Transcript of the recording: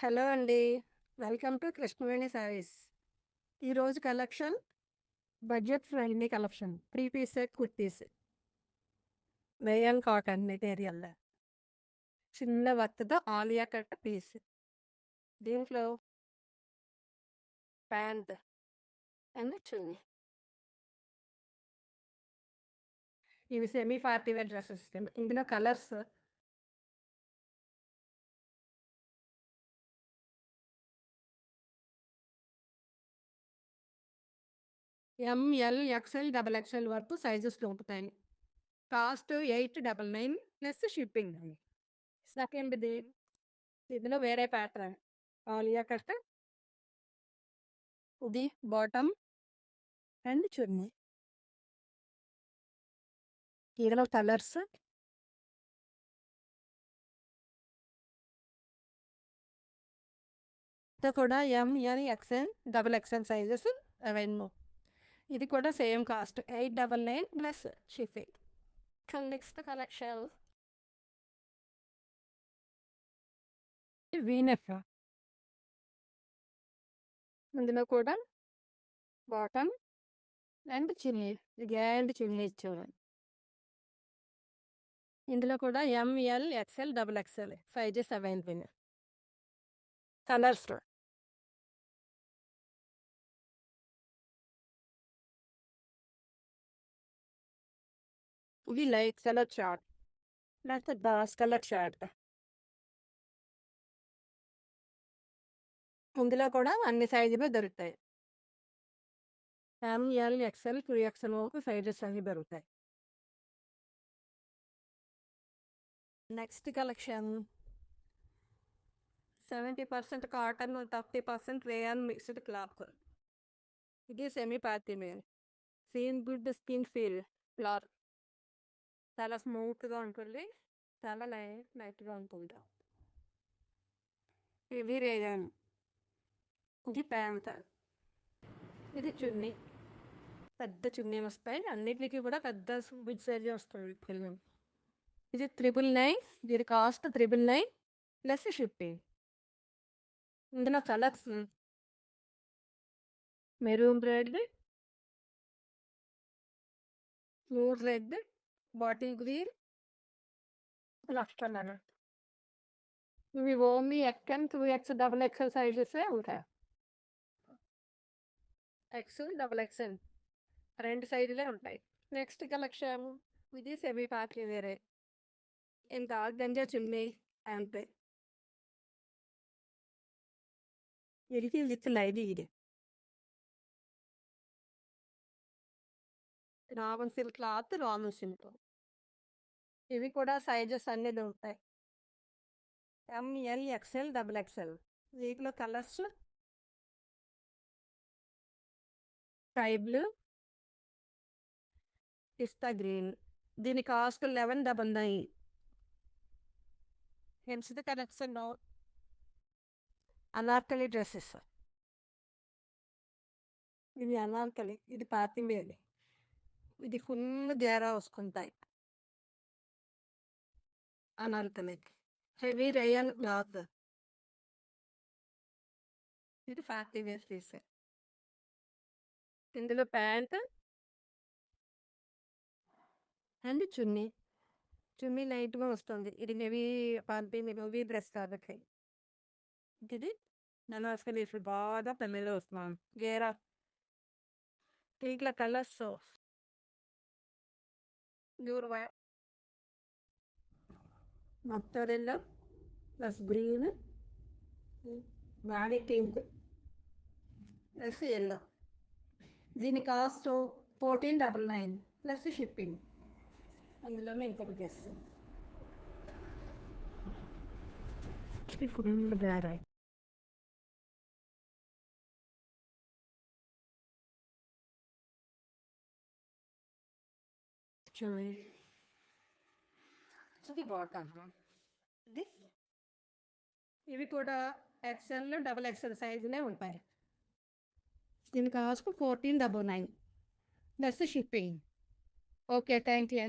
Hello అండి. Welcome to Krishnaveni sarees. ఈరోజు collection budget friendly collection. 3 piece set kurtis. Rayon cotton material. చిన్న వర్క్‌తో Alia cut piece. దీంట్లో ప్యాంట్ అండ్ చున్నీ. ఇవి సెమీ పార్టీ వేర్ డ్రెస్సెస్. ఇందులో colours M L, XL, double XL వరకు sizes దొరుకుతాయి. Cost 899 plus shipping. సెకండ్‌ది ఇందులో వేరే ప్యాటర్న్ ఆలియా కట్. ఇది బాటమ్ అండ్ చున్నీ. ఇందులో కలర్స్ ఇది కూడా M L, XL, double XL sizes అవన్నీ. ఇది కూడా same cost 899 plus shipping. Next collection V-neck. ఇందులో కూడా బాటమ్ అండ్ చున్నీ. గ్యాండ్ చున్నీ చూడండి. ఇందులో కూడా M L, XL, double XL sizes available. Colours ఇది లైట్ కలర్ చార్ట్ లేకపోతే డార్క్ కలర్ చార్ట్. ఇందులో కూడా అన్ని సైజులు దొరుకుతాయి. ఎంఎల్, ఎక్స్ఎల్, 2XL వరకు సైజెస్ అన్ని దొరుకుతాయి. Next collection 70% cotton, 30% rayon mixed cloth. ఇది సెమీ పార్టీ వేర్. సీన్ గుడ్ స్కిన్ ఫీల్ క్లాత్. చాలా స్మూత్గా ఉంటుంది, చాలా లైట్గా ఉంటుంది. ఇది రేయాన్. ఇది ప్యాంట్. ఇది చున్నీ. పెద్ద చున్నీ వస్తాయి. అన్నిటికీ కూడా పెద్ద బిగ్ సైజ్ వస్తుంది. ఇది 999. దీని కాస్ట్ 999 ప్లస్ షిప్పింగ్. ఇందులో కలర్స్ మెరూన్ రెడ్, ఫ్లూర్ రెడ్, బాటిల్ గ్రీన్, లక్ష కలర్. ఇవి only XL, 2X, double XL sizes ఉంటాయి. ఎక్స్ఎల్, డబుల్ ఎక్స్ఎల్ రెండు సైజులే ఉంటాయి. నెక్స్ట్ కలెక్షన్ ఇది సెమీ పార్టీ వేరే. ఇంకా గంజా చున్నీ అంతే. ఇది విత్ లైవ్ ఇది రావన్ సిల్క్ క్లాత్, రావన్ సిల్క్. ఇవి కూడా సైజెస్ అన్నీ ఉంటాయి. M L, XL, double XL. వీటిలో colours sky blue, pista green. దీని cost 1199. Next collection Anarkali dresses. ఇది అనార్కలి. ఇది పార్టీ వేర్. ఇది ఫుల్ గేరా వస్తుంటాయి. Anarkali heavy rayon cloth. ఇది పార్టీ వేర్ పీస్. ఇందులో ప్యాంట్ అండ్ చున్నీ. చున్నీ లైట్గా వస్తుంది. ఇది మేబీ పార్టీ మేబీ డ్రెస్ కాబట్టి. ఇది అనార్కలి బాగా పెళ్ళిలో వస్తున్నాను గేరా. దీంట్లో colours pure white, mustard plus green, body pink plus yellow. దీని కాస్ట్ 1499 ప్లస్ షిప్పింగ్. అందులోనే ఇంకొక డ్రెస్. Full bag. ఇది బాటమ్. ఇవి కూడా ఎక్స్ఎల్, డబుల్ ఎక్స్ఎల్ సైజులే ఉంటాయి. దీని cost 1499 plus shipping. Okay, thank you.